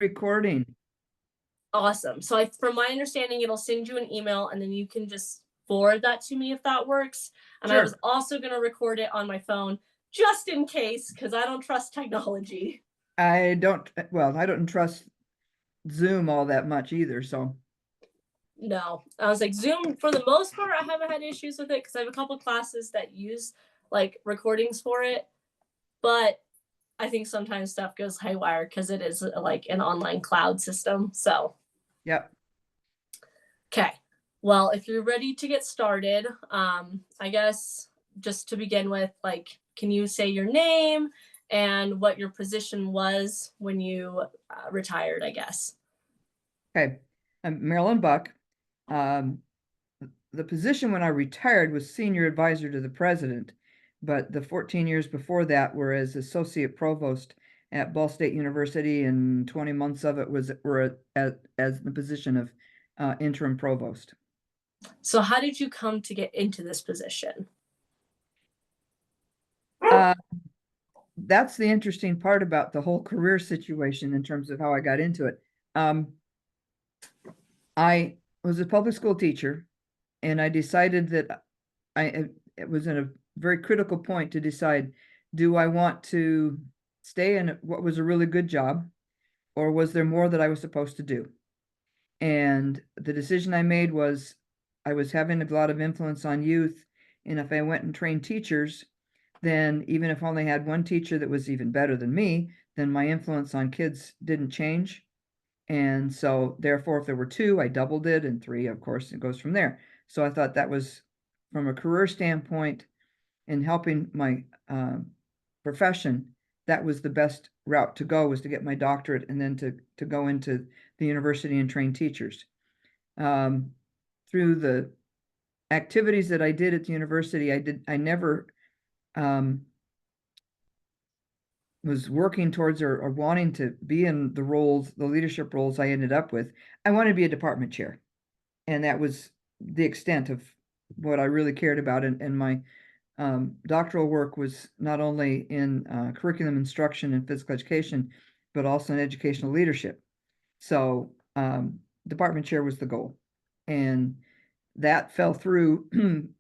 recording. Awesome. So from my understanding, it'll send you an email and then you can just forward that to me if that works. And Sure. I was also going to record it on my phone just in case, because I don't trust technology. I don't trust Zoom all that much either, so. No, I was like, Zoom, for the most part, I haven't had issues with it because I have a couple classes that use like recordings for it. But I think sometimes stuff goes haywire because it is like an online cloud system. So, Yep. okay. Well, if you're ready to get started, I guess just to begin with, like, can you say your name and what your position was when you retired, I guess? Okay. I'm Marilyn Buck. The position when I retired was senior advisor to the president, but the 14 years before that were as associate provost at Ball State University, and 20 months of it were as the position of interim provost. So, how did you come to get into this position? That's the interesting part about the whole career situation in terms of how I got into it. I was a public school teacher, and I decided that it was in a very critical point to decide, do I want to stay in what was a really good job, or was there more that I was supposed to do? And the decision I made was I was having a lot of influence on youth, and if I went and trained teachers, then even if I only had one teacher that was even better than me, then my influence on kids didn't change. And so therefore, if there were two, I doubled it, and three, of course, it goes from there. So I thought that was, from a career standpoint, in helping my profession, that was the best route to go, was to get my doctorate and then to go into the university and train teachers. Through the activities that I did at the university, I never was working towards or wanting to be in the leadership roles I ended up with. I wanted to be a department chair. And that was the extent of what I really cared about. And my doctoral work was not only in curriculum instruction and physical education, but also in educational leadership. So department chair was the goal. And that fell through,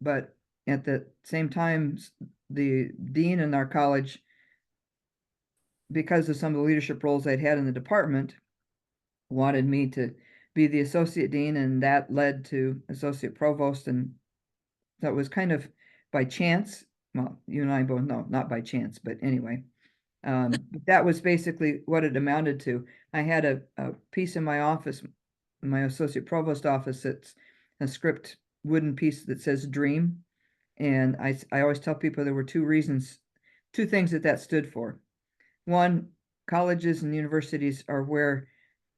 but at the same time, the dean in our college, because of some of the leadership roles I'd had in the department, wanted me to be the associate dean, and that led to associate provost. And that was kind of by chance. Well, you and I both know, not by chance, but anyway, that was basically what it amounted to. I had a piece in my office, my associate provost office, that's a script wooden piece that says dream. And I always tell people there were two things that stood for. One, colleges and universities are where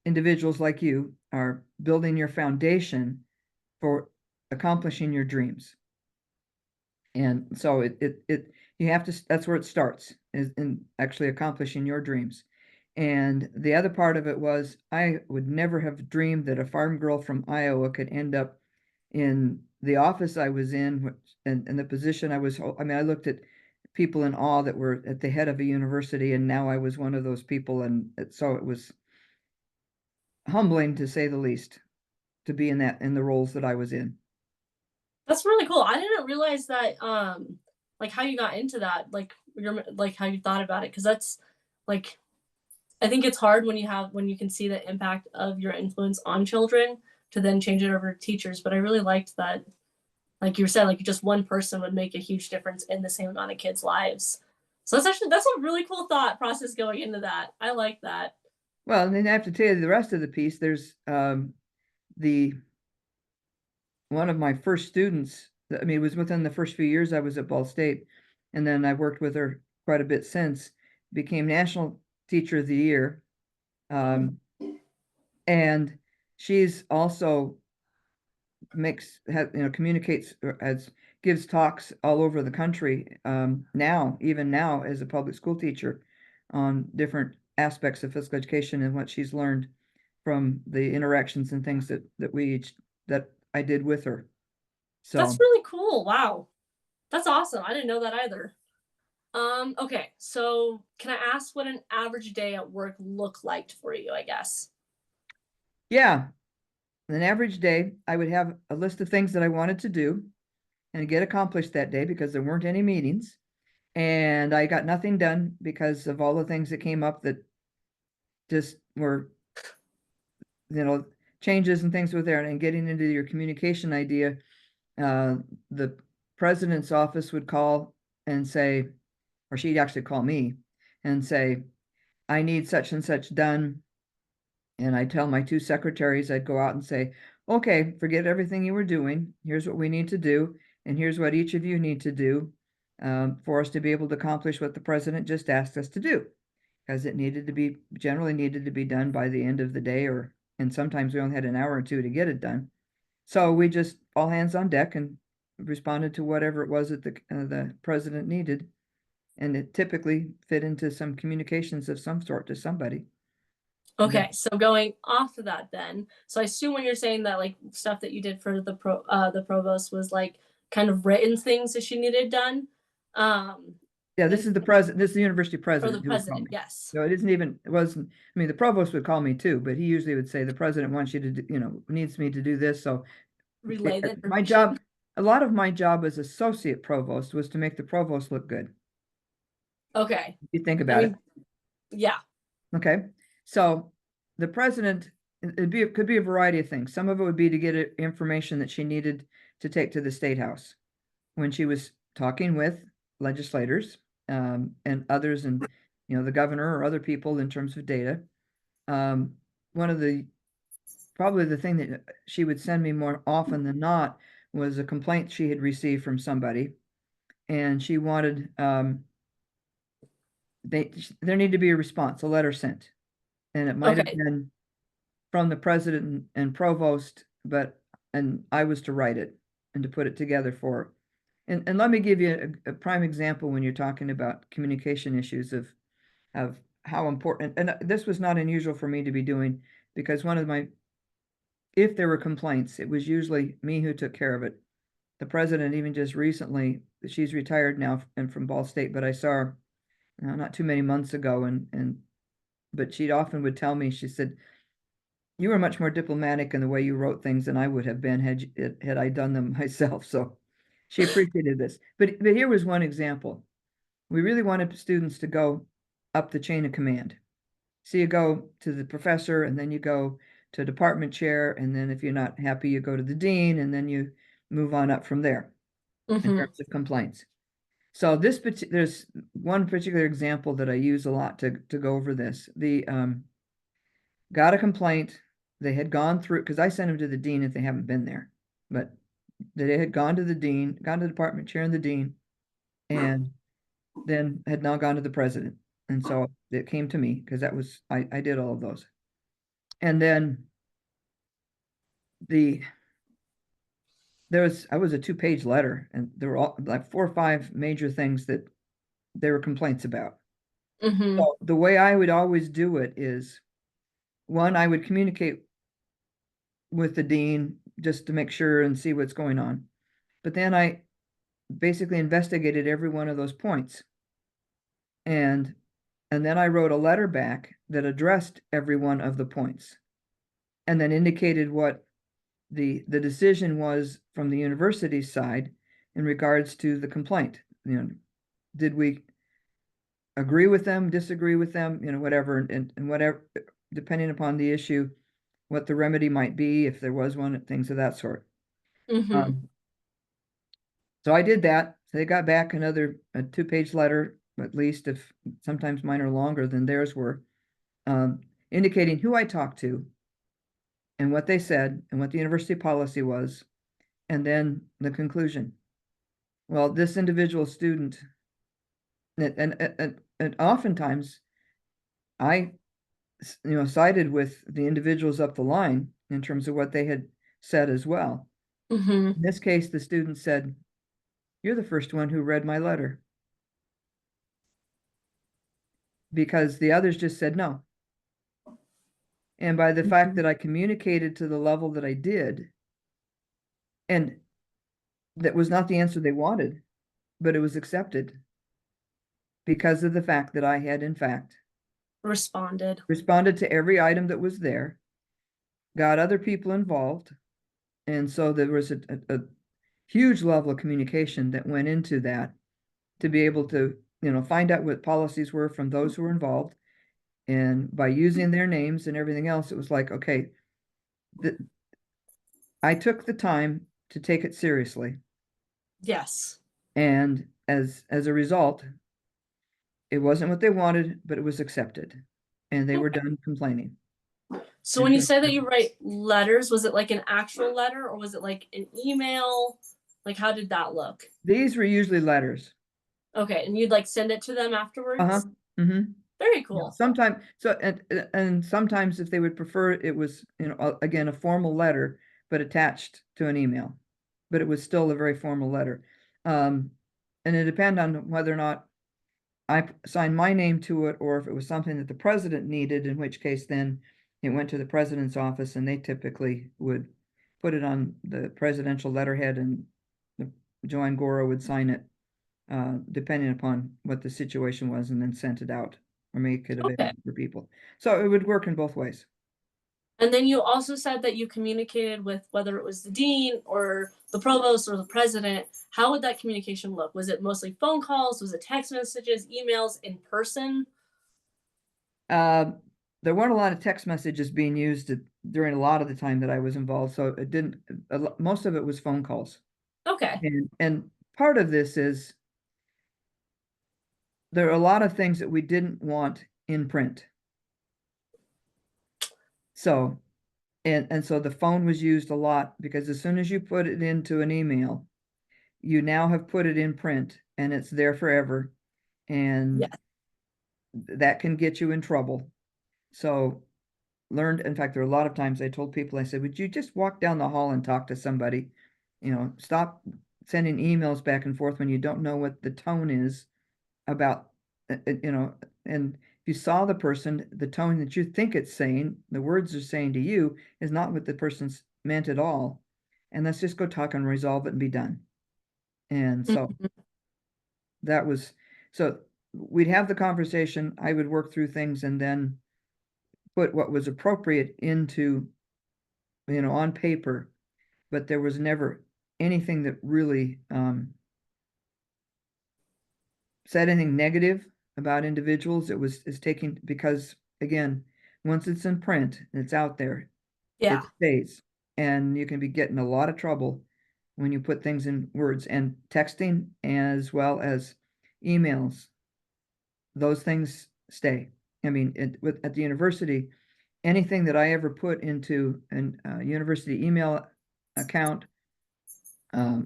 individuals like you are building your foundation for accomplishing your dreams. And so you have to, that's where it starts, is in actually accomplishing your dreams. And the other part of it was, I would never have dreamed that a farm girl from Iowa could end up in the office I was in, and the position I was. I mean, I looked at people in awe that were at the head of a university, and now I was one of those people. And so it was humbling, to say the least, to be in the roles that I was in. That's really cool. I didn't realize that, like how you got into that, like like how you thought about it. Cause that's like, I think it's hard when you can see the impact of your influence on children to then change it over to teachers. But I really liked that, like you said, like just one person would make a huge difference in the same amount of kids' lives. So that's a really cool thought process going into that. I like that. Well, and then I have to tell you the rest of the piece. There's the one of my first students. I mean, it was within the first few years I was at Ball State, and then I've worked with her quite a bit since. Became National Teacher of the Year, and she's also communicates as gives talks all over the country, even now as a public school teacher, on different aspects of physical education and what she's learned from the interactions and things that I did with her. So that's really cool. Wow. That's awesome. I didn't know that either. Okay, so can I ask what an average day at work looked like for you, I guess? Yeah, an average day, I would have a list of things that I wanted to do and get accomplished that day because there weren't any meetings. And I got nothing done because of all the things that came up that just were, changes and things with there. And getting into your communication idea, the president's office would call and say, or she'd actually call me and say, I need such and such done. And I tell my two secretaries, I'd go out and say, okay, forget everything you were doing. Here's what we need to do. And here's what each of you need to do for us to be able to accomplish what the president just asked us to do. Because it generally needed to be done by the end of the day, and sometimes we only had an hour or two to get it done. So we just all hands on deck and responded to whatever it was that the president needed. And it typically fit into some communications of some sort to somebody. That Okay, so going off of that then, so I assume when you're saying that like stuff that you did for the provost was like kind of written things that she needed done. Um Yeah, and this is the university for the president who would call president, me. yes. So it wasn't, I mean, the provost would call me too, but he usually would say, the president wants you to, needs me to do this. So Relay the my information. job, a lot of my job as associate provost was to make the provost look good. Okay. You think I about it. mean, yeah. Okay. So the president, it could be a variety of things. Some of it would be to get information that she needed to take to the State House when she was talking with legislators, and others, and the governor or other people in terms of data. One of the Probably the thing that she would send me more often than not was a complaint she had received from somebody, and she wanted there needed to be a response, a letter sent, and it might have Okay. been from the president and provost, and I was to write it and to put it together for her. And let me give you a prime example when you're talking about communication issues of how important, and this was not unusual for me to be doing, because if there were complaints, it was usually me who took care of it. The president, even just recently, she's retired now and from Ball State, but I saw her not too many months ago, but she often would tell me, she said, you were much more diplomatic in the way you wrote things than I would have been had I done them myself. So she appreciated this. But here was one example. We really wanted students to go up the chain of command. So you go to the professor, and then you go to department chair, and then if you're not happy, you go to the dean, and then you move on up from there in Mm-hmm. terms of complaints. So there's one particular example that I use a lot to go over this. Got a complaint. They had gone through, because I sent them to the dean if they haven't been there, but they had gone to the dean, gone to the department chair and the dean, and then had now gone to the president. And so it came to me because I did all of those. And then the I was a 2-page letter, and there were all like 4 or 5 major things that there were complaints about. Mm-hmm. So the way I would always do it is, one, I would communicate with the dean just to make sure and see what's going on. But then I basically investigated every one of those points. And then I wrote a letter back that addressed every one of the points, and then indicated what the decision was from the university's side in regards to the complaint. Did we agree with them, disagree with them, whatever, and whatever, depending upon the issue, what the remedy might be, if there was one, things of that sort. Mm-hmm. Um, so I did that. So they got back another 2-page letter, at least, if sometimes mine are longer than theirs were, um, indicating who I talked to and what they said and what the university policy was, and then the conclusion. Well, this individual student, and oftentimes I, sided with the individuals up the line in terms of what they had said as well. Mm-hmm. In this case, the student said, "You're the first one who read my letter," because the others just said no. And by the fact that I communicated to the level that I did, and that was not the answer they wanted, but it was accepted. because of the fact that I had in fact Responded. responded to every item that was there, got other people involved. And so there was a huge level of communication that went into that to be able to, find out what policies were from those who were involved. And by using their names and everything else, it was like, okay, I took the time to take it seriously. Yes. And as a result, it wasn't what they wanted, but it was accepted. And they were Okay. done complaining. So And when you so say that you write letters, was it like an actual letter or was it like an email? Like how did that look? these were usually letters. Okay, and you'd like send it to them Uh-huh. afterwards? Mm-hmm. Very Yeah, cool. sometimes, so, and sometimes if they would prefer, it was, again, a formal letter, but attached to an email. But it was still a very formal letter. And it depended on whether or not I signed my name to it, or if it was something that the president needed, in which case then it went to the president's office and they typically would put it on the presidential letterhead and Joan Gora would sign it, depending upon what the situation was, and then sent it out or make it Okay. available for people. So it would work in both ways. And then you also said that you communicated with whether it was the dean or the provost or the president. How would that communication look? Was it mostly phone calls? Was it text messages, emails, in person? Uh, there weren't a lot of text messages being used during a lot of the time that I was involved, so it didn't, most of it was phone calls. Okay. And part of this is there are a lot of things that we didn't want in print. So, and so the phone was used a lot because as soon as you put it into an email, you now have put it in print and it's there forever. And Yes. that can get you in trouble. So in fact, there are a lot of times I told people, I said, would you just walk down the hall and talk to somebody? Stop sending emails back and forth when you don't know what the tone is about, and if you saw the person, the tone that you think it's saying, the words are saying to you is not what the person's meant at all. And let's just go talk and resolve it and be done. And so Mhm. that was, so we'd have the conversation, I would work through things and then put what was appropriate into, on paper, but there was never anything that really said anything negative about individuals. It was is taking because again, once it's in print, it's out there, Yeah. it stays. And you can be getting a lot of trouble when you put things in words and texting as well as emails. Those things stay. I mean, at the university, anything that I ever put into an university email account,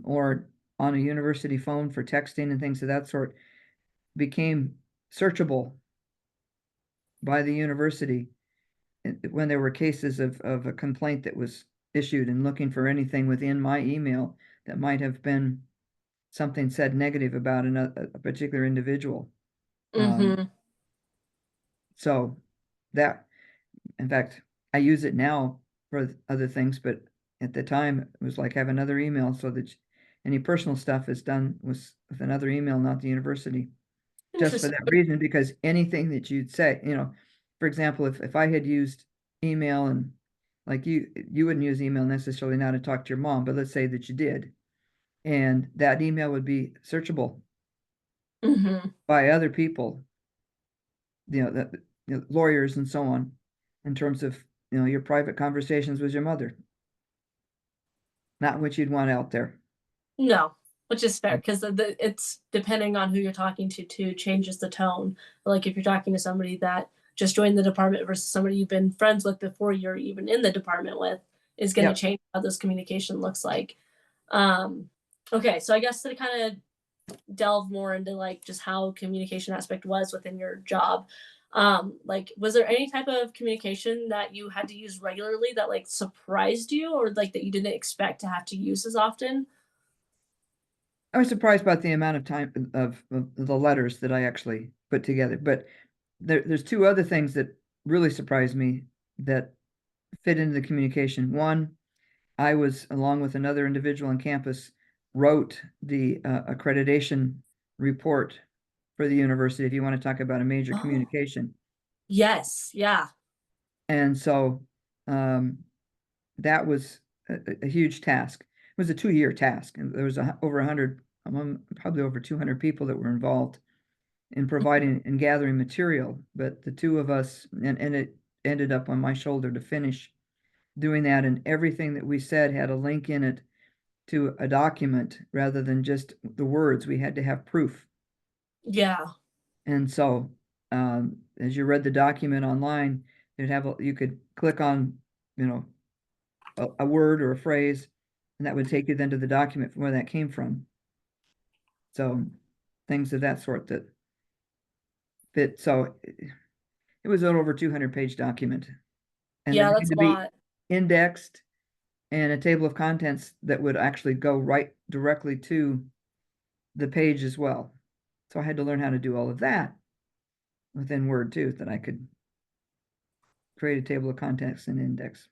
or on a university phone for texting and things of that sort became searchable by the university when there were cases of a complaint that was issued and looking for anything within my email that might have been something said negative about a particular individual. Um, Mm-hmm. so that, in fact, I use it now for other things, but at the time it was like have another email so that any personal stuff is done with another email, not the university. Just for Interesting. that reason, because anything that you'd say, for example, if I had used email and like you wouldn't use email necessarily now to talk to your mom, but let's say that you did, and that email would be searchable Mm-hmm. by other people, that lawyers and so on, in terms of your private conversations with your mother, not what you'd want out there. No, which is fair because it's depending on who you're talking to too changes the tone. Like if you're talking to somebody that just joined the department versus somebody you've been friends with before you're even in the department with is going to Yep. change how this communication looks like. Um, okay, so I guess to kind of delve more into like just how communication aspect was within your job, like was there any type of communication that you had to use regularly that like surprised you or like that you didn't expect to have to use as often? I was surprised about the amount of time of the letters that I actually put together, but there's two other things that really surprised me that fit into the communication. One, I was, along with another individual on campus, wrote the accreditation report for the university, if you want to talk about a major Oh, communication. yes, yeah. And so that was a huge task. It was a 2-year task, and there was over 100, probably over 200 people that were involved in providing and gathering material. But the two of us, and it ended up on my shoulder to finish doing that, and everything that we said had a link in it to a document rather than just the words. We had to have proof. Yeah. And so as you read the document online, you could click on, you know, a word or a phrase, and that would take you then to the document from where that came from. So things of that sort that fit. So it was an over 200-page document, and Yeah, it had that's to a be lot. indexed and a table of contents that would actually go right directly to the page as well. So I had to learn how to do all of that within Word too, that I could create a table of contents and index.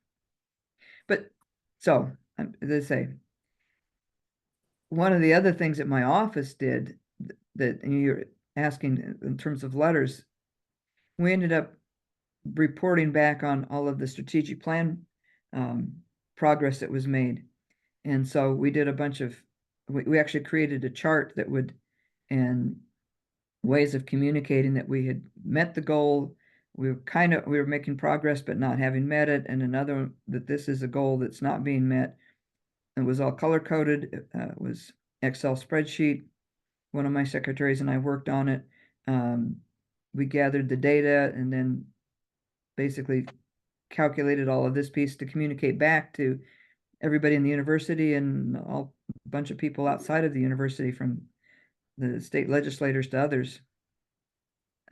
But so, as I say, one of the other things that my office did that you're asking in terms of letters, we ended up reporting back on all of the strategic plan progress that was made. And so we did a bunch of, we actually created a chart that would, and ways of communicating that we had met the goal. We were making progress, but not having met it. And another that this is a goal that's not being met. It was all color coded. It was Excel spreadsheet. One of my secretaries and I worked on it. We gathered the data and then basically calculated all of this piece to communicate back to everybody in the university and a bunch of people outside of the university, from the state legislators to others,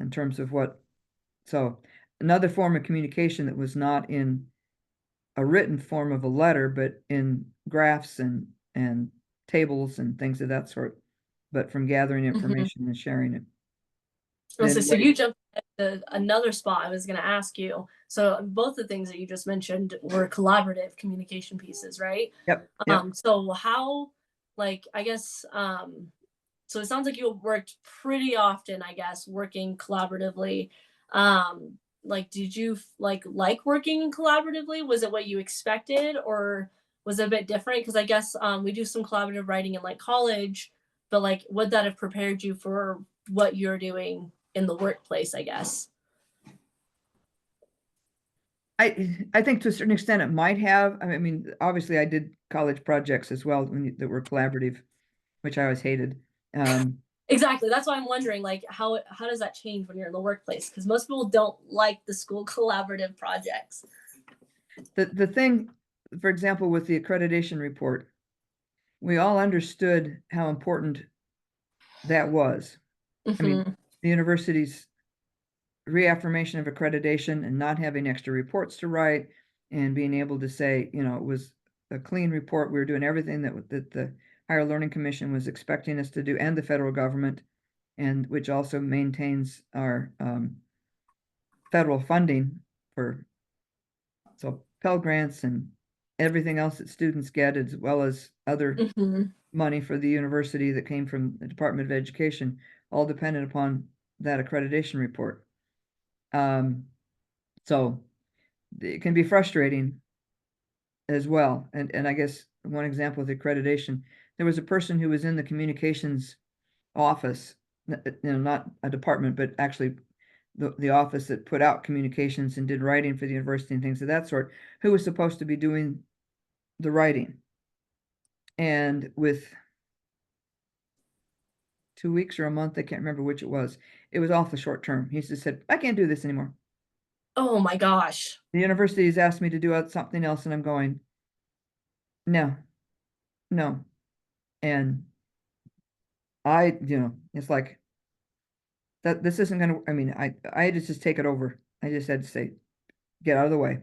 in terms of so another form of communication that was not in a written form of a letter, but in graphs and tables and things of that sort, but from gathering Mhm. information and sharing it. So, Then so wait, you jumped to another spot I was going to ask you. So both the things that you just mentioned were collaborative communication pieces, right? yep, yep. So how, like, I guess, so it sounds like you worked pretty often, I guess, working collaboratively. Like, did you like working collaboratively? Was it what you expected, or was it a bit different? Because I guess we do some collaborative writing in like college, but like, would that have prepared you for what you're doing in the workplace? I guess. I think to a certain extent it might have. I mean, obviously I did college projects as well that were collaborative, which I always hated. Um, Exactly. That's why I'm wondering, like, how does that change when you're in the workplace? Because most people don't like the school collaborative projects. the thing, for example, with the accreditation report, we all understood how important that was. I mean, Hmm. the university's reaffirmation of accreditation and not having extra reports to write and being able to say, it was a clean report. We were doing everything that the Higher Learning Commission was expecting us to do, and the federal government, and which also maintains our federal funding for Pell Grants and everything else that students get, as well as other Hmm. money for the university that came from the Department of Education, all dependent upon that accreditation report. So it can be frustrating as well. And I guess one example of the accreditation, there was a person who was in the communications office, not a department, but actually the office that put out communications and did writing for the university and things of that sort, who was supposed to be doing the writing. And with 2 weeks or a month, I can't remember which it was awful short term. He just said, I can't do this anymore. Oh my gosh. The university has asked me to do something else, and I'm going, no, no. And it's like that this isn't gonna, I mean, I had to just take it over. I just had to say, get out of the way.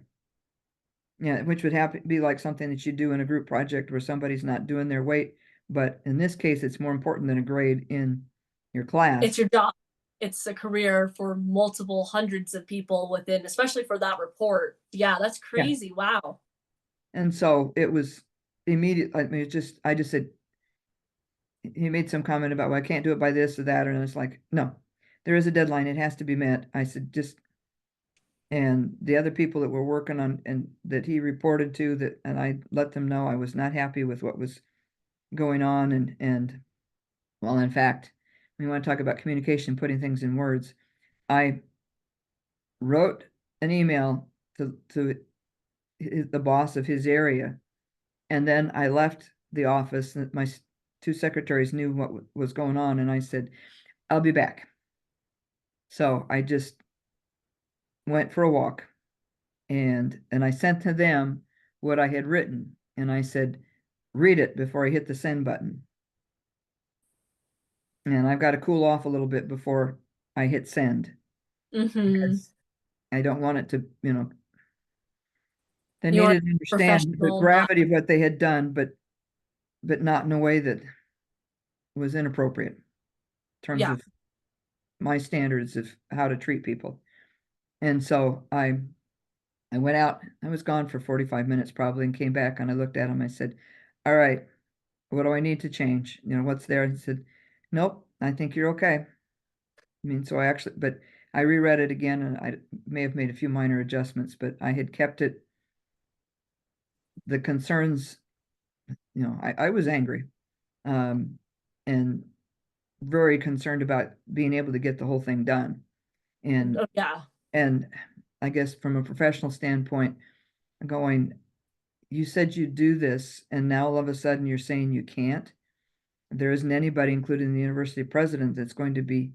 Yeah, which would be like something that you do in a group project where somebody's not doing their weight. But in this case, it's more important than a grade in your It's class. your job. It's a career for multiple hundreds of people within, especially for that report. Yeah, that's Yeah. crazy. Wow. And so it was immediate. I mean, I just said, he made some comment about, well, I can't do it by this or that. And it's like, no, there is a deadline. It has to be met. I said, just, and the other people that were working on and that he reported to that, and I let them know I was not happy with what was going on. And well, in fact, we want to talk about communication, putting things in words. I wrote an email to the boss of his area, and then I left the office. My two secretaries knew what was going on, and I said, I'll be back. So I just went for a walk, and I sent to them what I had written, and I said, read it before I hit the send button. And I've got to cool off a little bit before I hit send, Mm-hmm. because I don't want it to, they You want needed to understand the professional, not gravity of what they had done, but not in a way that was inappropriate in terms yeah. of my standards of how to treat people. And so I went out. I was gone for 45 minutes probably, and came back, and I looked at him. I said, all right, what do I need to change? What's there? And he said, nope, I think you're okay. I mean, so I actually, but I reread it again, and I may have made a few minor adjustments, but I had kept it, the concerns, I was angry, and very concerned about being able to get the whole thing done. And, Oh, yeah. and I guess from a professional standpoint, going, you said you'd do this, and now all of a sudden you're saying you can't. There isn't anybody, including the university president, that's going to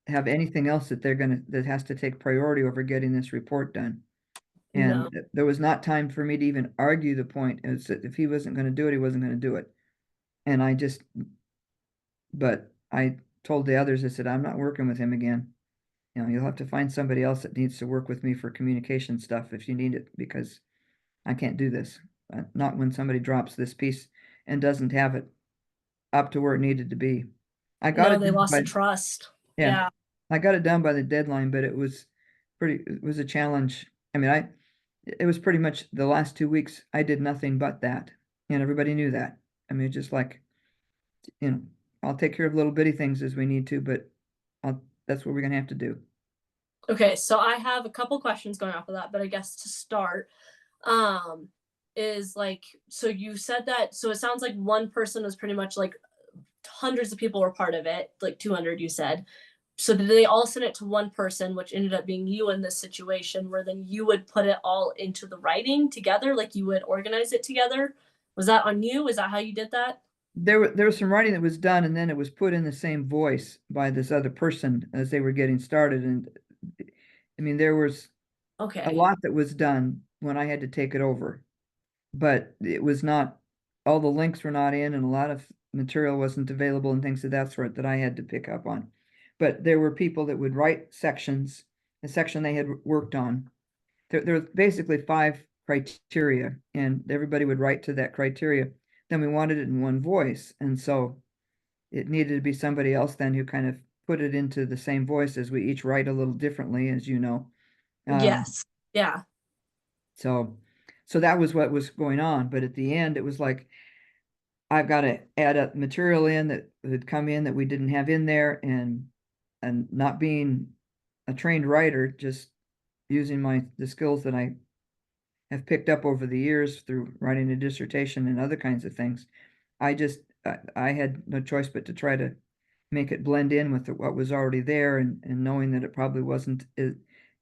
have anything else that has to take priority over getting this report done. And No. there was not time for me to even argue the point, is that if he wasn't going to do it, he wasn't going to do it. And but I told the others, I said, I'm not working with him again. You'll have to find somebody else that needs to work with me for communication stuff if you need it, because I can't do this. Not when somebody drops this piece and doesn't have it up to where it needed to be. I got No, it they done lost the by, trust. yeah, Yeah. I got it done by the deadline, but it was a challenge. I mean, it was pretty much the last 2 weeks, I did nothing but that. And everybody knew that. I mean, just like, you know, I'll take care of little bitty things as we need to, but that's what we're gonna have to do. Okay, so I have a couple questions going off of that, but I guess to start, um, is like, so you said that, so it sounds like one person was pretty much like hundreds of people were part of it, like 200, you said. So did they all send it to one person, which ended up being you in this situation, where then you would put it all into the writing together, like you would organize it together? Was that on you? Is that how you did that? There was some writing that was done, and then it was put in the same voice by this other person as they were getting started. And I mean, there was a Okay. lot that was done when I had to take it over, but it was not, all the links were not in, and a lot of material wasn't available and things of that sort that I had to pick up on. But there were people that would write sections, a section they had worked on. There were basically 5 criteria, and everybody would write to that criteria. Then we wanted it in one voice, and so it needed to be somebody else then who kind of put it into the same voice, as we each write a little differently, as you know. Um, Yes. Yeah. so so that was what was going on. But at the end, it was like, I've got to add up material in that had come in that we didn't have in there, and not being a trained writer, just using the skills that I have picked up over the years through writing a dissertation and other kinds of things. I had no choice but to try to make it blend in with what was already there, and knowing that it probably wasn't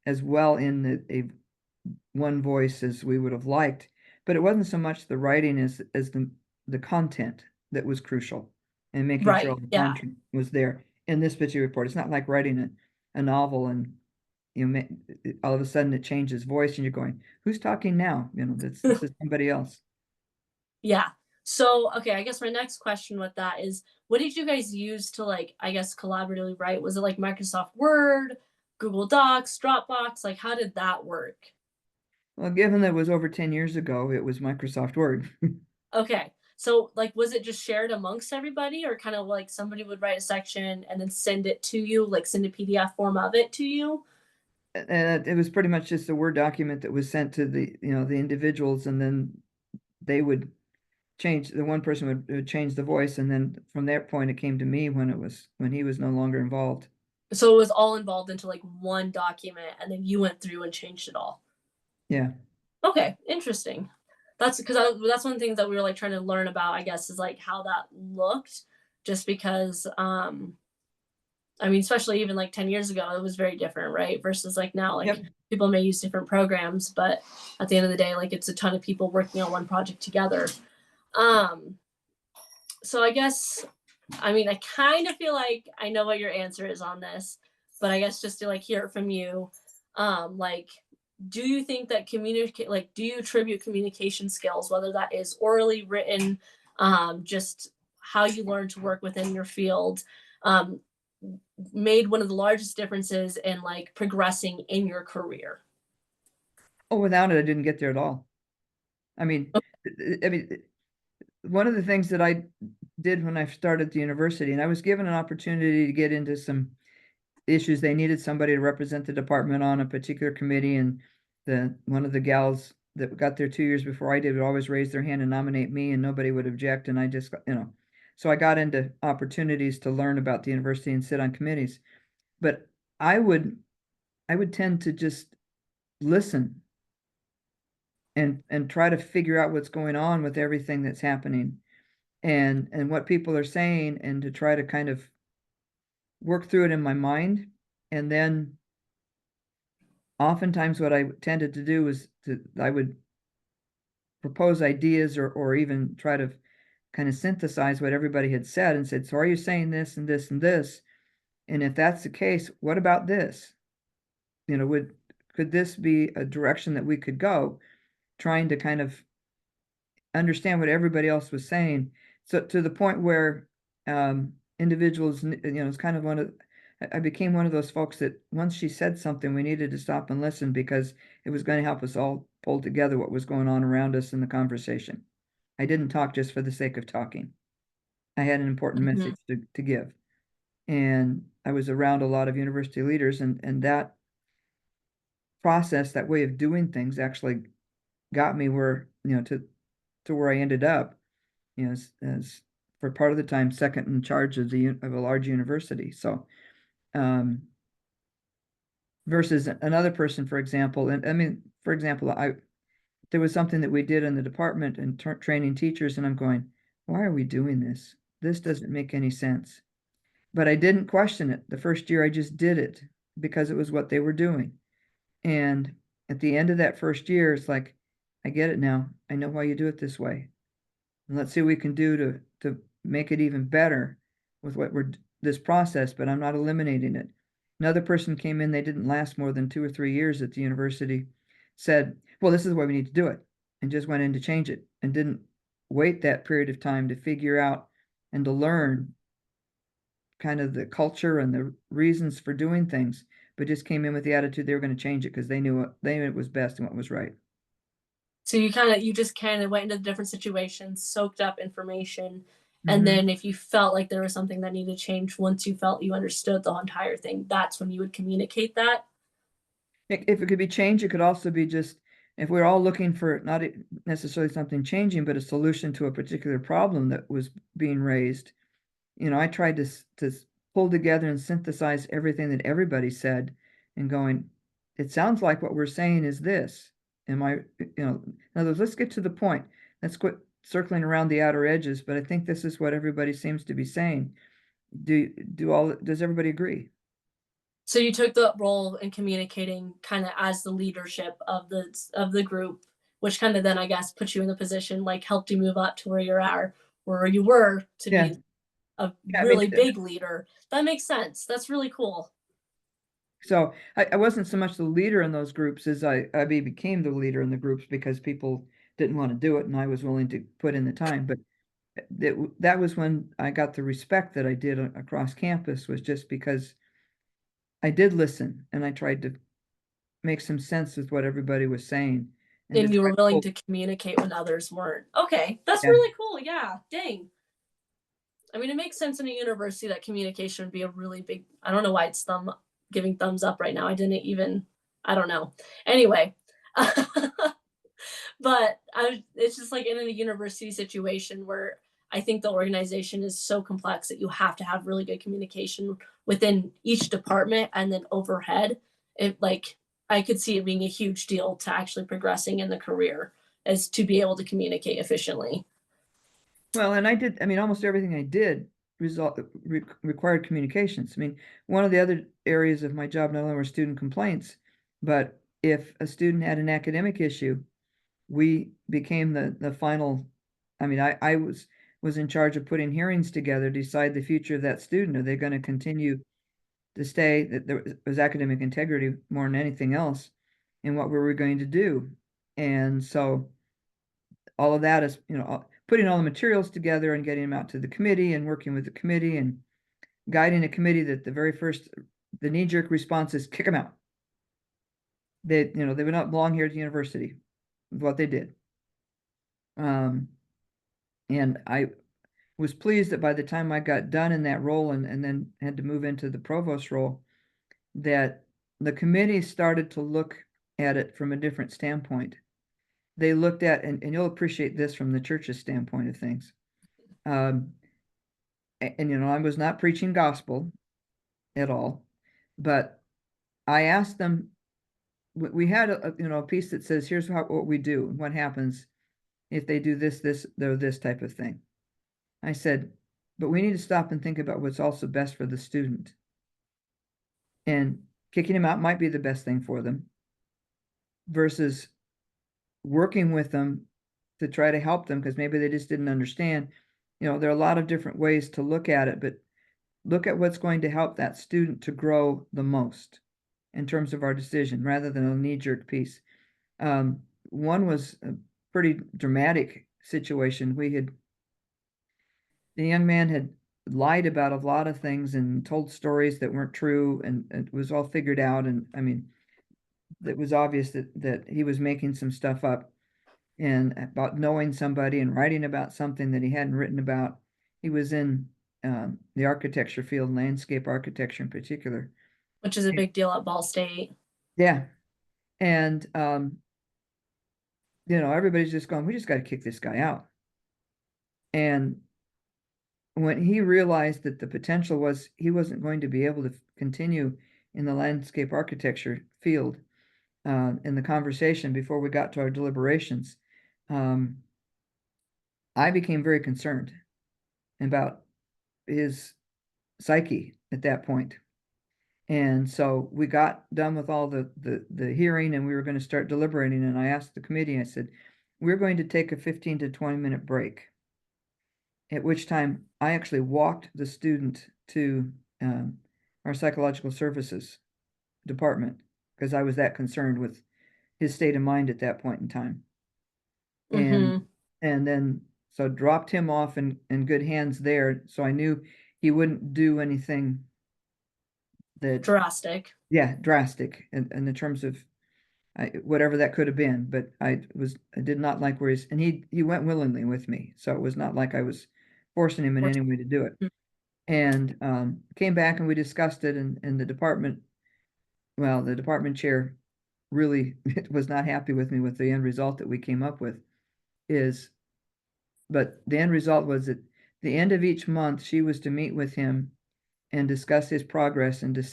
as well in a one voice as we would have liked. But it wasn't so much the writing as the content that was crucial, and making sure all Right. the Yeah. content was there in this particular report. It's not like writing a novel, and all of a sudden it changes voice, and you're going, who's talking now? This is somebody else. Yeah. So, okay, I guess my next question with that is, what did you guys use to, like, I guess collaboratively write? Was it like Microsoft Word, Google Docs, Dropbox? Like, how did that work? Well, given that it was over 10 years ago, it was Microsoft Word. Okay. So, like, was it just shared amongst everybody, or kind of like somebody would write a section and then send it to you, like send a PDF form of it to you? And it was pretty much just a Word document that was sent to the individuals, and then they would the one person would change the voice, and then from that point it came to me when he was no longer involved. So it was all involved into like one document, and then you went through and changed it all. Yeah. Okay, interesting. That's because that's one of the things that we were like trying to learn about, I guess, is like how that looked. Just because, I mean, especially even like 10 years ago, it was very different, right? Versus like now, like Yep. people may use different programs, but at the end of the day, like it's a ton of people working on one project together. Um, so I guess, I mean, I kind of feel like I know what your answer is on this, but I guess just to like hear it from you, like, do you think that communicate, like, do you attribute communication skills, whether that is orally, written, just how you learn to work within your field, um, made one of the largest differences in like progressing in your career? Oh, without it, I didn't get there at all. I mean, I mean, one of the things that I did when I started the university, and I was given an opportunity to get into some issues. They needed somebody to represent the department on a particular committee, and one of the gals that got there 2 years before I did would always raise their hand and nominate me, and nobody would object. And I just, so I got into opportunities to learn about the university and sit on committees. But I would, I would tend to just listen and try to figure out what's going on with everything that's happening and what people are saying, and to try to kind of work through it in my mind. And then oftentimes what I tended to do was I would propose ideas, or even try to kind of synthesize what everybody had said and said, so are you saying this and this and this? And if that's the case, what about this? Could this be a direction that we could go? Trying to kind of understand what everybody else was saying. So to the point where individuals, it's kind of I became one of those folks that once she said something, we needed to stop and listen, because it was going to help us all pull together what was going on around us in the conversation. I didn't talk just for the sake of talking. I had an important Mhm. message to give. And I was around a lot of university leaders, and that process, that way of doing things, actually got me where, to where I ended up, as for part of the time, second in charge of of a large university. So, um, versus another person, for example, and I mean, for example, there was something that we did in the department and training teachers, and I'm going, why are we doing this? This doesn't make any sense. But I didn't question it. The first year I just did it because it was what they were doing. And at the end of that first year, it's like, I get it now. I know why you do it this way. And let's see what we can do to make it even better with this process, but I'm not eliminating it. Another person came in, they didn't last more than 2 or 3 years at the university, said, well, this is the way we need to do it, and just went in to change it, and didn't wait that period of time to figure out and to learn kind of the culture and the reasons for doing things, but just came in with the attitude they were going to change it because they knew it was best and what was right. So you just kind of went into different situations, soaked up information, and Hmm. then if you felt like there was something that needed to change, once you felt you understood the entire thing, that's when you would communicate that. If it could be changed, it could also be just, if we're all looking for not necessarily something changing, but a solution to a particular problem that was being raised. I tried to pull together and synthesize everything that everybody said, and going, it sounds like what we're saying is this. Am I, in other words, let's get to the point. Let's quit circling around the outer edges, but I think this is what everybody seems to be saying. Does everybody agree? So you took the role in communicating kind of as the leadership of the group, which kind of then I guess put you in the position, like helped you move up to where you're at, where you were to Yeah. be a Yeah, I mean, really big leader. That makes sense. That's really cool. so I wasn't so much the leader in those groups as I became the leader in the groups because people didn't want to do it and I was willing to put in the time. But that was when I got the respect that I did across campus, was just because I did listen and I tried to make some sense with what everybody was saying, and to And you try were to willing pull, to communicate when others weren't. Okay, that's yeah, really cool. Yeah, dang. I mean, it makes sense in a university that communication would be a really big. I don't know why it's giving thumbs up right now. I didn't even. I don't know. Anyway, but it's just like in a university situation where I think the organization is so complex that you have to have really good communication within each department and then overhead. It like I could see it being a huge deal to actually progressing in the career is to be able to communicate efficiently. Well, and I mean, almost everything I did required communications. I mean, one of the other areas of my job not only were student complaints, but if a student had an academic issue, we became the final, I mean, I was in charge of putting hearings together, to decide the future of that student. Are they going to continue to stay, that there was academic integrity more than anything else, and what were we going to do? And so all of that is, putting all the materials together and getting them out to the committee and working with the committee and guiding a committee that the knee-jerk response is kick them out. They would not belong here at the university with what they did. And I was pleased that by the time I got done in that role and then had to move into the provost role, that the committee started to look at it from a different standpoint. They looked at, and you'll appreciate this from the church's standpoint of things. And I was not preaching gospel at all, but I asked them, we had a piece that says, here's what we do, and what happens if they do this, or this type of thing. I said, but we need to stop and think about what's also best for the student. And kicking them out might be the best thing for them, versus working with them to try to help them, because maybe they just didn't understand. There are a lot of different ways to look at it, but look at what's going to help that student to grow the most in terms of our decision, rather than a knee-jerk piece. One was a pretty dramatic situation. The young man had lied about a lot of things and told stories that weren't true, and it was all figured out. And I mean, it was obvious that he was making some stuff up, and about knowing somebody and writing about something that he hadn't written about. He was in the architecture field, landscape architecture in particular. Which is a big deal at Ball State. Yeah. And, everybody's just going, we just got to kick this guy out. And when he realized that the potential was he wasn't going to be able to continue in the landscape architecture field, in the conversation before we got to our deliberations, I became very concerned about his psyche at that point. And so we got done with all the hearing, and we were going to start deliberating. And I asked the committee, I said, we're going to take a 15 to 20-minute break, at which time I actually walked the student to our psychological services department, because I was that concerned with his state of mind at that point in time. And then so dropped him off in good hands there. So I knew he wouldn't do anything that Drastic. drastic in the terms of whatever that could have been. But I did not like where and he went willingly with me, so it was not like I was forcing him in any way to do it. And came back and we discussed it, and the department chair really was not happy with me with the end result that we came up with. But the end result was that the end of each month she was to meet with him and discuss his progress, and to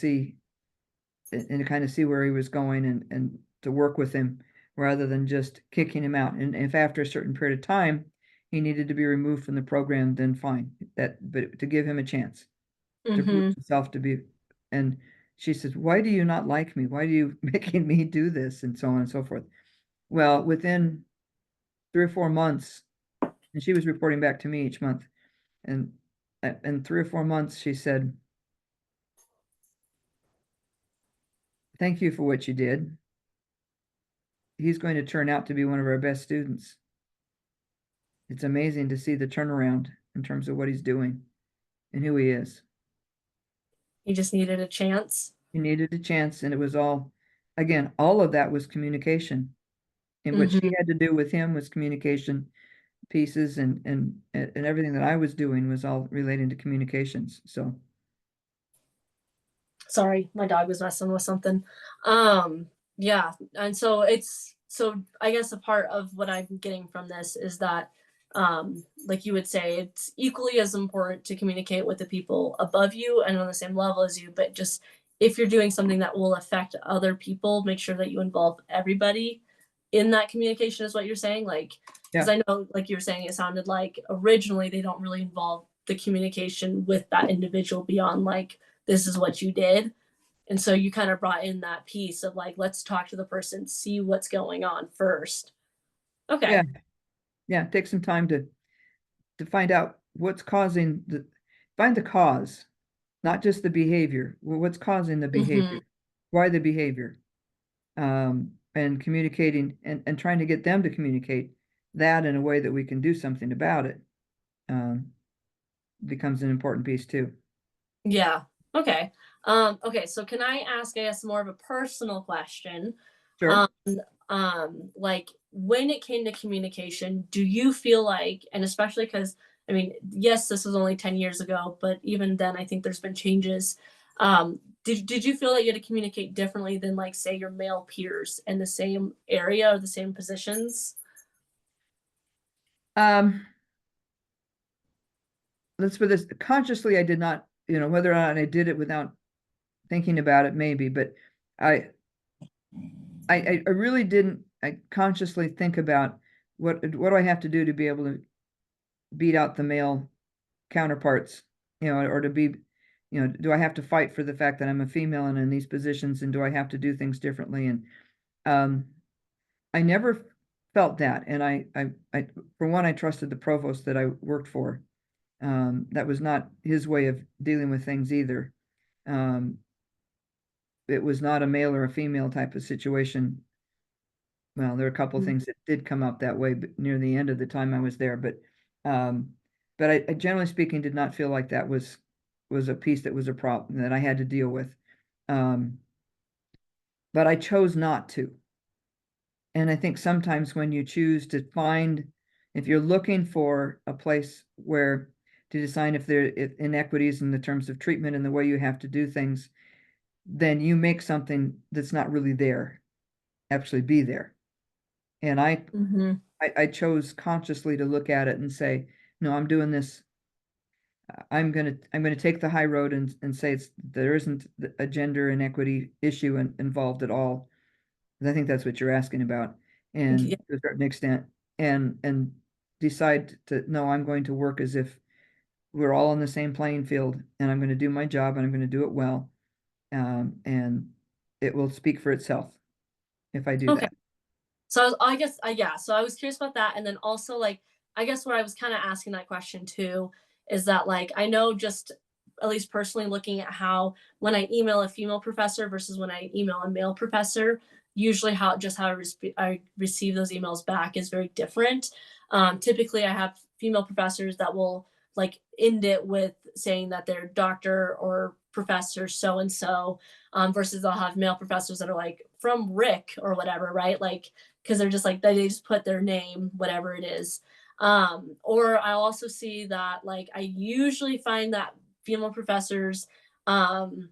kind of see where he was going, and to work with him rather than just kicking him out. And if after a certain period of time he needed to be removed from the program, then fine. But to give him a chance to prove himself to be. And she says, why do you not like me? Why are you making me do this? And so on and so forth. Well, within 3 or 4 months, and she was reporting back to me each month, and in 3 or 4 months, she said, thank you for what you did. He's going to turn out to be one of our best students. It's amazing to see the turnaround in terms of what he's doing and who he is. He just needed a chance. He needed a chance, and it was all of that was communication. And what she had to do with him was communication pieces, and everything that I was doing was all relating to communications. So sorry, my dog was messing with something. Yeah. And so I guess a part of what I'm getting from this is that like you would say, it's equally as important to communicate with the people above you and on the same level as you, but just if you're doing something that will affect other people, make sure that you involve everybody in that communication, is what you're saying. Like, because Yeah. I know, like you were saying, it sounded like originally they don't really involve the communication with that individual beyond like, this is what you did. And so you kind of brought in that piece of like, let's talk to the person, see what's going on first. Yeah. Okay. Yeah. Take some time to find out what's causing find the cause, not just the behavior. What's causing the Mm-hmm. behavior? Why the behavior? And communicating and trying to get them to communicate that in a way that we can do something about it, um, becomes an important piece too. Yeah. Okay. Okay. So can I ask, I guess, more of a personal question? Sure. Um, like when it came to communication, do you feel like, and especially because, I mean, yes, this was only 10 years ago, but even then, I think there's been changes. Did you feel that you had to communicate differently than, like, say, your male peers in the same area or the same positions? Um, let's put this consciously, I did not, whether or not I did it without thinking about it, maybe, but I, I really didn't, I consciously think about what do I have to do to be able to beat out the male counterparts, or to be, do I have to fight for the fact that I'm a female and in these positions, and do I have to do things differently? And um, I never felt that. And for one, I trusted the provost that I worked for. That was not his way of dealing with things either. Um, it was not a male or a female type of situation. Well, there are a couple of Mm. things that did come up that way, but near the end of the time I was there. Um, but I generally speaking did not feel like that was a piece that was a problem that I had to deal with. Um, but I chose not to. And I think sometimes when you choose to find, if you're looking for a place where to decide if there are inequities in the terms of treatment and the way you have to do things, then you make something that's not really there actually be there. And Mhm. I chose consciously to look at it and say, no, I'm doing this. I'm gonna take the high road and say there isn't a gender inequity issue involved at all. And I think that's what you're asking about, Yeah. and to a certain extent, and decide to no, I'm going to work as if we're all on the same playing field, and I'm going to do my job and I'm going to do it well, and it will speak for itself if I do Okay. that. So I guess yeah, so I was curious about that, and then also, like, I guess where I was kinda asking that question too is that, like, I know just at least personally looking at how when I email a female professor versus when I email a male professor, usually how I receive those emails back is very different. Typically, I have female professors that will, like, end it with saying that they're doctor or professor so and so, versus I'll have male professors that are like, "From Rick," or whatever, right? Like, because they're just like they just put their name, whatever it is. Or I also see that, like, I usually find that female professors um,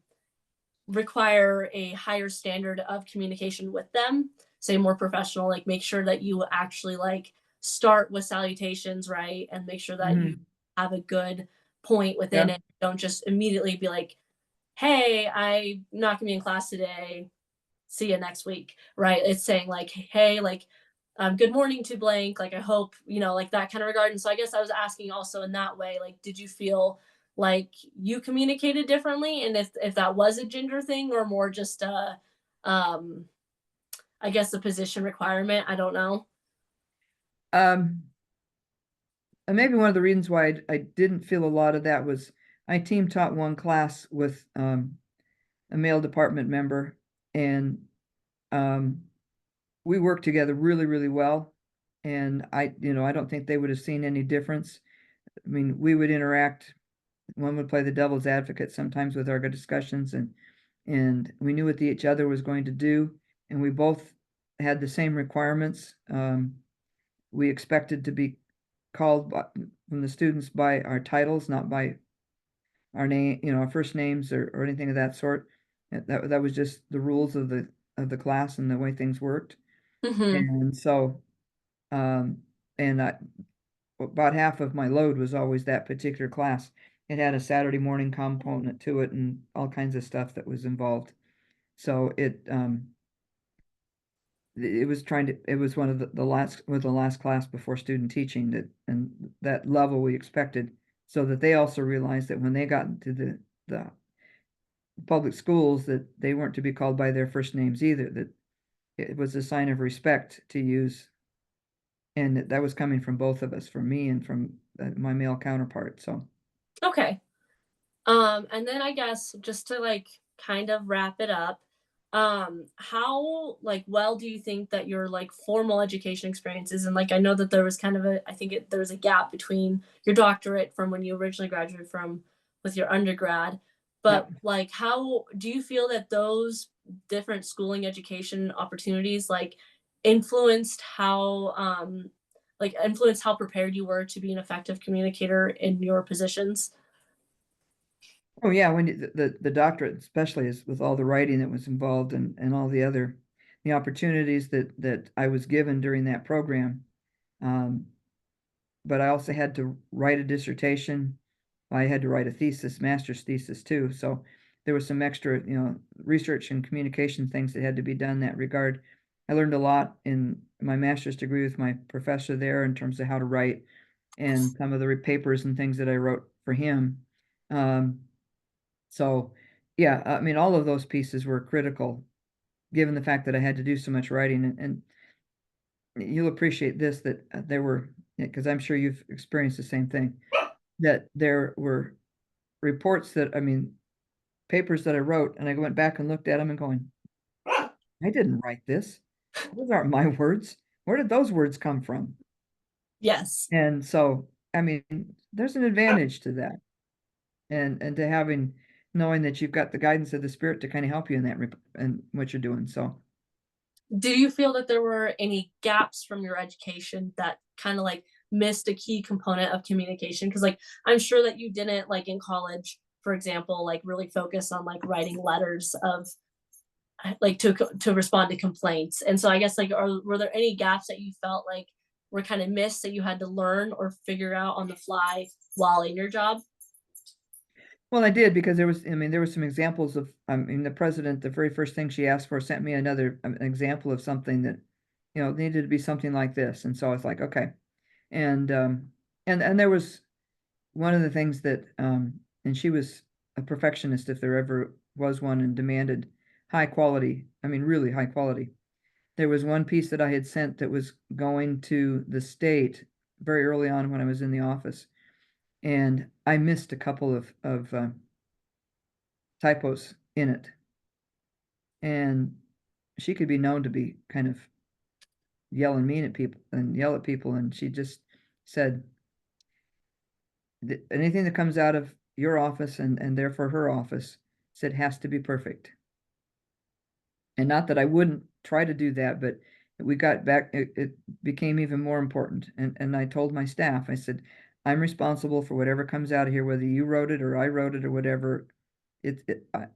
require a higher standard of communication with them, say more professional, like make sure that you actually like start with salutations, right? And make sure that you Hmm. have a good point within Yeah. it. Don't just immediately be like, hey, I'm not gonna be in class today, see you next week, right? It's saying like, hey, like, good morning to blank. Like, I hope, like that kind of regard. And so I guess I was asking also in that way, like, did you feel like you communicated differently? And if that was a gender thing or more just um, I guess a position requirement, I don't know. Um, and maybe one of the reasons why I didn't feel a lot of that was I team taught one class with a male department member, and um, we worked together really, really well. And I don't think they would have seen any difference. I mean, we would interact. One would play the devil's advocate sometimes with our discussions, and we knew what each other was going to do, and we both had the same requirements. We expected to be called from the students by our titles, not by our name, our first names or anything of that sort. That was just the rules of the class and the way things worked. Hmm. And so, um, and about half of my load was always that particular class. It had a Saturday morning component to it and all kinds of stuff that was involved. So it was it was one of the last class before student teaching, that, and that level we expected, so that they also realized that when they got into the public schools, that they weren't to be called by their first names either, that it was a sign of respect to use, and that was coming from both of us, from me and from my male counterpart. So Okay. And then I guess just to like kind of wrap it up, how like well do you think that your like formal education experiences, and like I know that there was kind of I think there was a gap between your doctorate from when you originally graduated from with your undergrad, yeah. but like how do you feel that those different schooling education opportunities like influenced how influenced how prepared you were to be an effective communicator in your positions? Oh yeah, when the doctorate, especially, is with all the writing that was involved, and all the opportunities that I was given during that program. Um, but I also had to write a dissertation. I had to write a thesis, master's thesis too. So there was some extra, research and communication things that had to be done in that regard. I learned a lot in my master's degree with my professor there in terms of how to write, and some of the papers and things that I wrote for him. Um, so yeah, I mean, all of those pieces were critical, given the fact that I had to do so much writing, and you'll appreciate this, that there were, because I'm sure you've experienced the same thing, that there were reports that, I mean, papers that I wrote, and I went back and looked at them and going, I didn't write this. Those aren't my words. Where did those words come from? Yes. And so, I mean, there's an advantage to that, and to having, knowing that you've got the guidance of the Spirit to kind of help you in that and what you're doing. So, Do you feel that there were any gaps from your education that kind of like missed a key component of communication? Because like I'm sure that you didn't like in college, for example, like really focus on like writing letters of like to respond to complaints. And so I guess like were there any gaps that you felt like were kind of missed that you had to learn or figure out on the fly while in your job? well, I did, because there was, I mean, there were some examples of, I mean, the president, the very first thing she asked for, sent me an example of something that, needed to be something like this. And so I was like, okay. And, and there was one of the things that, and she was a perfectionist if there ever was one, and demanded high quality. I mean, really high quality. There was one piece that I had sent that was going to the state very early on when I was in the office, and I missed a couple of typos in it, and she could be known to be kind of yelling mean at people and yell at people, and she just said, anything that comes out of your office, and therefore her office, said, has to be perfect. And not that I wouldn't try to do that, but we got back, it became even more important. And I told my staff, I said, I'm responsible for whatever comes out of here, whether you wrote it or I wrote it or whatever.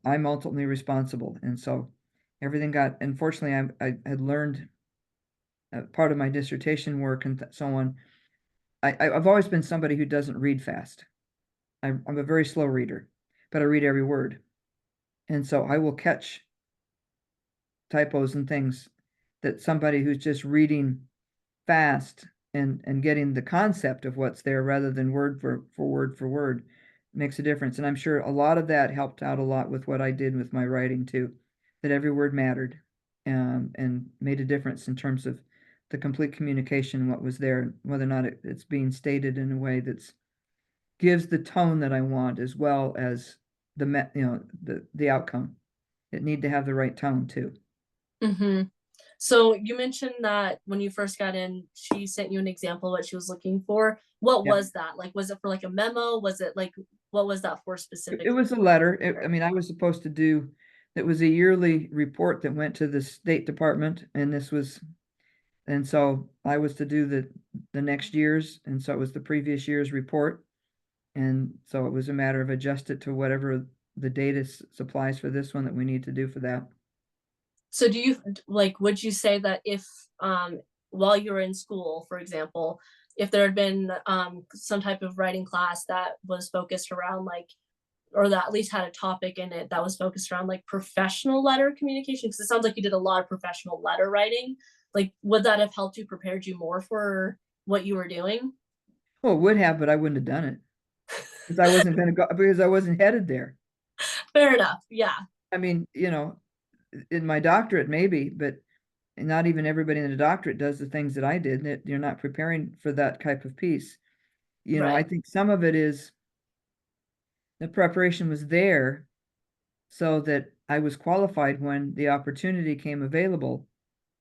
I'm ultimately responsible. And so everything got, unfortunately, I had learned, part of my dissertation work and so on. I've always been somebody who doesn't read fast. I'm a very slow reader, but I read every word. And so I will catch typos and things that somebody who's just reading fast, and getting the concept of what's there rather than word for word, makes a difference. And I'm sure a lot of that helped out a lot with what I did with my writing too, that every word mattered, and made a difference in terms of the complete communication, what was there, whether or not it's being stated in a way that's gives the tone that I want, as well as the outcome. It need to have the right tone too. Mm-hmm. So you mentioned that when you first got in, she sent you an example of what she was looking for. What Yeah. was that? Like, was it for like a memo? Was it like, what was that for It specifically? was a letter. I mean, I was supposed to do, it was a yearly report that went to the State Department, and and so I was to do the next year's, and so it was the previous year's report. And so it was a matter of adjust it to whatever the data supplies for this one that we need to do for that. So do you like, would you say that if while you were in school, for example, if there had been some type of writing class that was focused around like, or that at least had a topic in it that was focused around like professional letter communication, because it sounds like you did a lot of professional letter writing. Like, would that have helped you, prepared you more for what you were doing? Well, it would have, but I wouldn't have done it because I wasn't going to go, because I wasn't headed there. Fair enough. Yeah. I mean, in my doctorate, maybe, but not even everybody in the doctorate does the things that I did. That you're not preparing for that type of piece. I Right. think some of it is the preparation was there so that I was qualified when the opportunity came available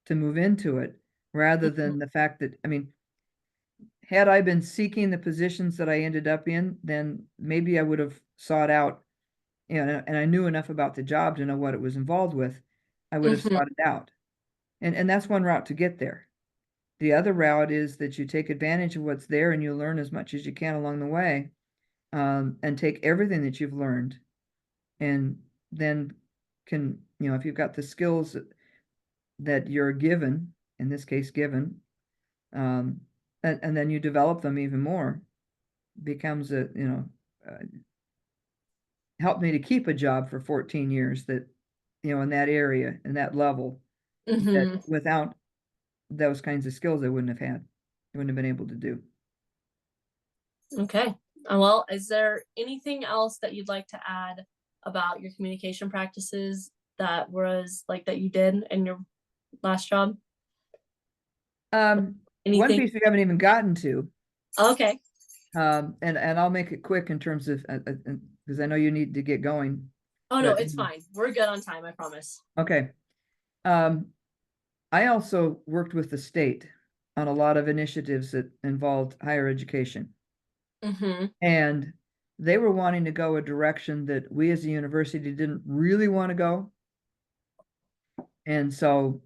to move into it, rather Mhm. than the fact that, I mean, had I been seeking the positions that I ended up in, then maybe I would have sought out, and I knew enough about the job to know what it was involved with. I would have Mhm. sought it out. And that's one route to get there. The other route is that you take advantage of what's there and you learn as much as you can along the way, and take everything that you've learned and then can, if you've got the skills that you're given, in this case, given, um, and then you develop them even more, becomes uh, helped me to keep a job for 14 years that, in that area, in that level, that Mhm. without those kinds of skills I wouldn't have had, I wouldn't have been able to do. Okay. Well, is there anything else that you'd like to add about your communication practices that was like that you did in your last job? One Anything? piece we haven't even gotten to, Okay. and I'll make it quick in terms of, because I know you need to get going, Oh no, but it's fine. We're good on time, I promise. okay. Um, I also worked with the state on a lot of initiatives that involved higher education, Mm-hmm. and they were wanting to go a direction that we as a university didn't really want to go. And so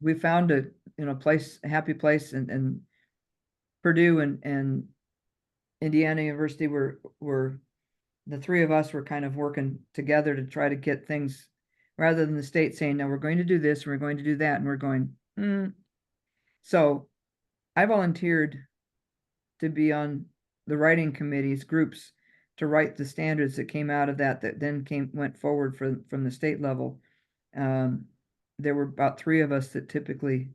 we found a happy place, and Purdue and Indiana University were the three of us were kind of working together to try to get things, rather than the state saying, no, we're going to do this, and we're going to do that, and we're going, So I volunteered to be on the writing committees, groups, to write the standards that came out of that then went forward from the state level. Um, there were about three of us that typically,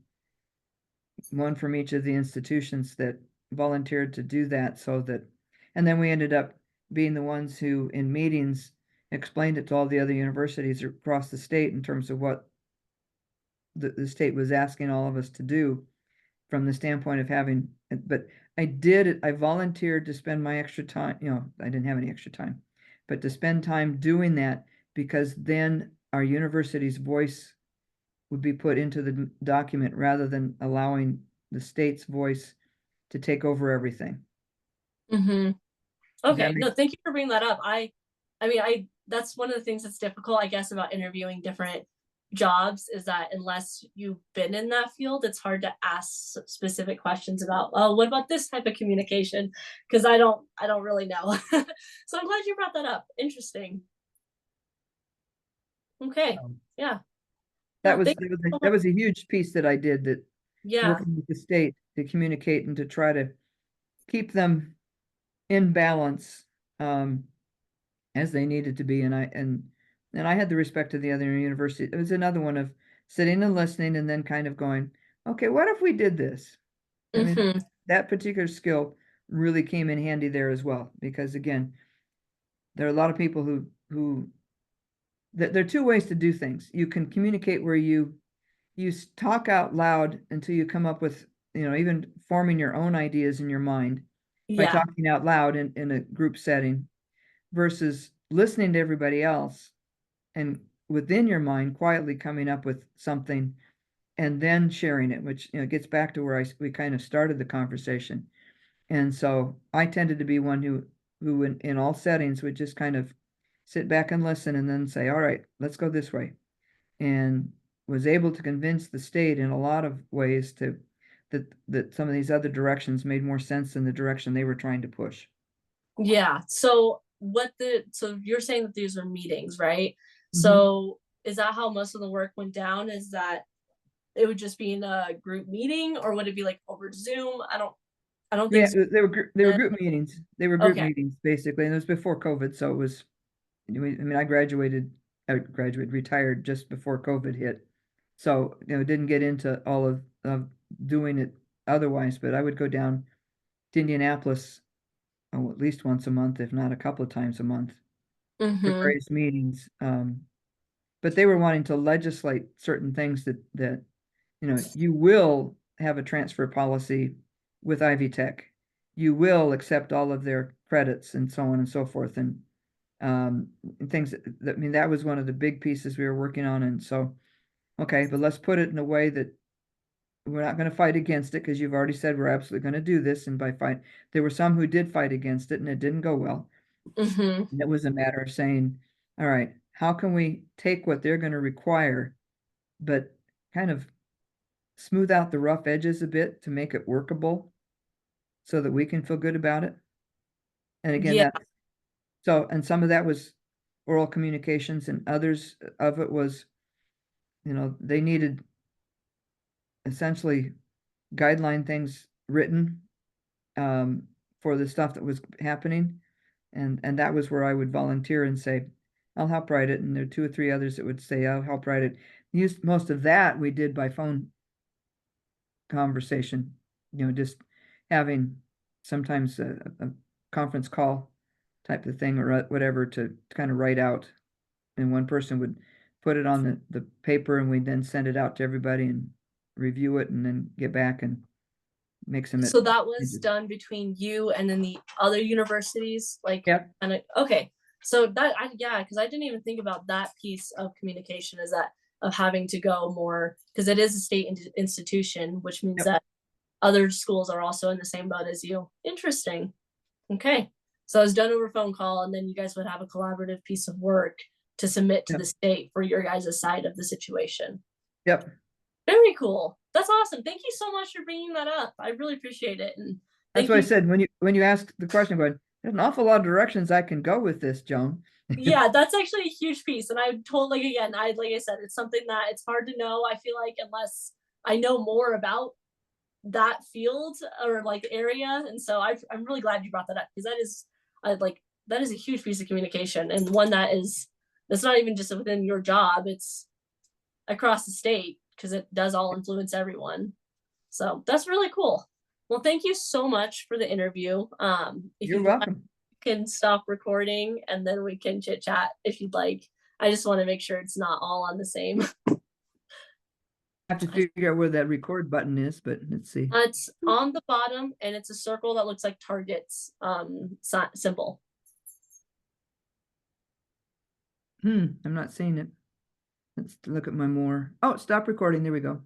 one from each of the institutions, that volunteered to do that, and then we ended up being the ones who, in meetings, explained it to all the other universities across the state in terms of what the state was asking all of us to do from the standpoint of having, but I volunteered to spend my extra time, I didn't have any extra time, but to spend time doing that, because then our university's voice would be put into the document rather than allowing the state's voice to take over everything. Mm-hmm. Does that Okay. make, No, thank you for bringing that up. I mean, that's one of the things that's difficult, I guess, about interviewing different jobs is that unless you've been in that field, it's hard to ask specific questions about, oh, what about this type of communication? Because I don't really know. So I'm glad you brought that up. Interesting. Okay. um, Yeah. that No, was, thank that you was, a, so that much. was a huge piece that I did, that Yeah. working with the state to communicate and to try to keep them in balance, as they needed to be. And I had the respect of the other university. It was another one of sitting and listening and then kind of going, okay, what if we did this? I mean, Hmm. that particular skill really came in handy there as well, because again, there are a lot of people who there are two ways to do things. You can communicate where you talk out loud until you come up with, even forming your own ideas in your mind by Yeah. talking out loud in a group setting, versus listening to everybody else and within your mind quietly coming up with something and then sharing it, which gets back to where we kind of started the conversation. And so I tended to be one who in all settings would just kind of sit back and listen and then say, all right, let's go this way, and was able to convince the state in a lot of ways that some of these other directions made more sense than the direction they were trying to push. Yeah. So you're saying that these are meetings, right? Mhm. So is that how most of the work went down? Is that it would just be in a group meeting, or would it be like over Zoom? I don't think Yeah, so. they were group meetings. They were group Okay. meetings basically, and it was before COVID, so it was. I mean, retired just before COVID hit, so didn't get into all of doing it otherwise. But I would go down to Indianapolis, at least once a month, if not a couple of times a month, for Mm-hmm. various meetings. But they were wanting to legislate certain things that you will have a transfer policy with Ivy Tech. You will accept all of their credits and so on and so forth. And things I mean, that was one of the big pieces we were working on. And so, okay, but let's put it in a way that we're not going to fight against it because you've already said we're absolutely going to do this. And by fight, there were some who did fight against it and it didn't go well. Mm-hmm. And it was a matter of saying, all right, how can we take what they're going to require, but kind of smooth out the rough edges a bit to make it workable so that we can feel good about it? And again, Yeah. that so, and some of that was oral communications, and others of it was, they needed essentially guideline things written for the stuff that was happening. And that was where I would volunteer and say, I'll help write it. And there are two or three others that would say, I'll help write it. Most of that we did by phone conversation, just having sometimes a conference call type of thing or whatever to kind of write out. And one person would put it on the paper and we'd then send it out to everybody and review it and then get back and make some So that was changes. done between you and then the other universities, like, Yep, and okay. So that yeah, because I didn't even think about that piece of communication, is that of having to go more, because it is a state institution, which means yep, that other schools are also in the same boat as you. Interesting. Okay. So it was done over phone call, and then you guys would have a collaborative piece of work to submit to the yep, state for your guys' side of the situation. yep. Very cool. That's awesome. Thank you so much for bringing that up. I really appreciate it. And That's thank what I you. said when you asked the question, going, there's an awful lot of directions I can go with this, Joan. Yeah, that's actually a huge piece. And I told, like, again, like I said, it's something that it's hard to know, I feel like, unless I know more about that field or like area. And so I'm really glad you brought that up, because that is like, that is a huge piece of communication, and one that's not even just within your job, it's across the state, because it does all influence everyone. So that's really cool. Well, thank you so much for the interview. If You're you'd like, welcome. you can stop recording and then we can chit chat if you'd like. I just want to make sure it's not all on the same. I have to figure out where that record button is, but let's see. It's on the bottom, and it's a circle that looks like Target's symbol. I'm not seeing it. Let's look at my more. Oh, stop recording. There we go.